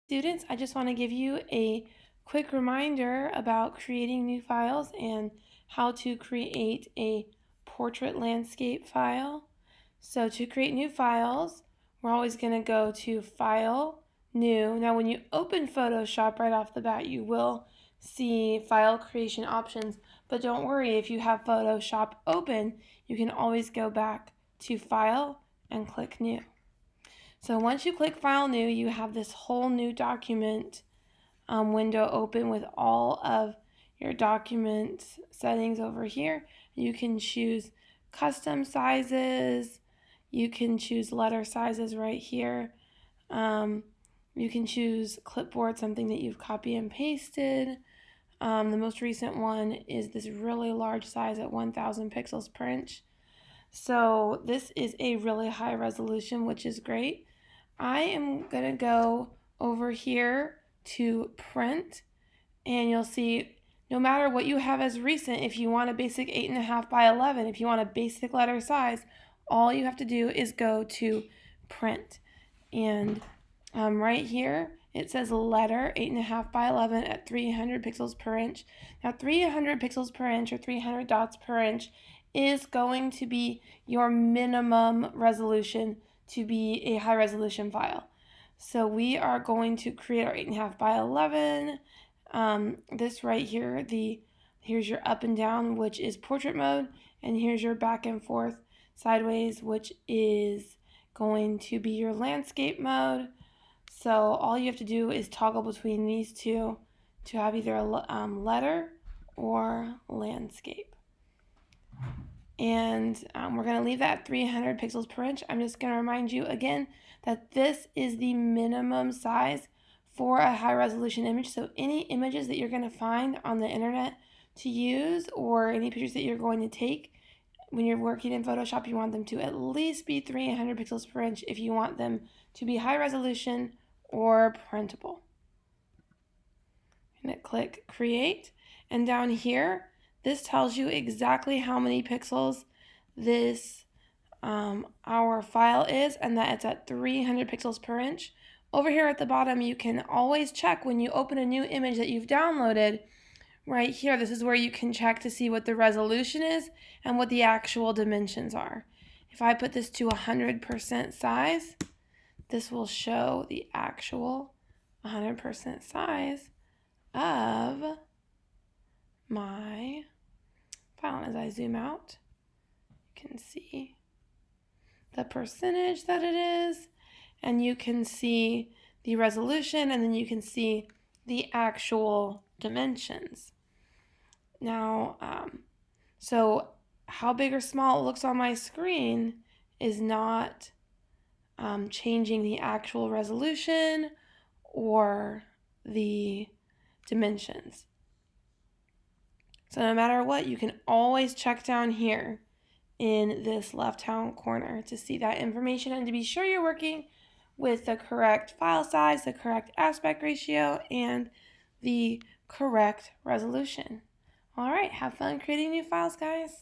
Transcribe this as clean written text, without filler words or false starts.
Students, I just want to give you a quick reminder about creating new files and how to create a portrait landscape file. So to create new files, we're always going to go to File, New. Now when you open Photoshop right off the bat, you will see file creation options, but don't worry, if you have Photoshop open, you can always go back to File and click New. So once you click File New, you have this whole new document window open with all of your document settings over here. You can choose custom sizes. You can choose letter sizes right here. You can choose clipboard, something that you've copy and pasted. The most recent one is this really large size at 1000 pixels per inch. So this is a really high resolution, which is great. I am going to go over here to print, and you'll see no matter what you have as recent, if you want a basic 8.5 by 11, if you want a basic letter size, all you have to do is go to print. And right here it says letter 8.5 by 11 at 300 pixels per inch. Now 300 pixels per inch or 300 dots per inch is going to be your minimum resolution to be a high resolution file. So we are going to create our 8.5 by 11. This right here, here's your up and down, which is portrait mode, and here's your back and forth sideways, which is going to be your landscape mode. So all you have to do is toggle between these two to have either a letter or landscape. And we're going to leave that at 300 pixels per inch. I'm just going to remind you again that this is the minimum size for a high resolution image. So any images that you're going to find on the internet to use, or any pictures that you're going to take when you're working in Photoshop, you want them to at least be 300 pixels per inch if you want them to be high resolution or printable. I'm going to click create, and down here this tells you exactly how many pixels this our file is, and that it's at 300 pixels per inch. Over here at the bottom, you can always check when you open a new image that you've downloaded. Right here, this is where you can check to see what the resolution is and what the actual dimensions are. If I put this to 100% size, this will show the actual 100% size of my file. As I zoom out, you can see the percentage that it is, and you can see the resolution, and then you can see the actual dimensions. Now, so how big or small it looks on my screen is not changing the actual resolution or the dimensions. So no matter what, you can always check down here in this left-hand corner to see that information and to be sure you're working with the correct file size, the correct aspect ratio, and the correct resolution. All right, have fun creating new files, guys.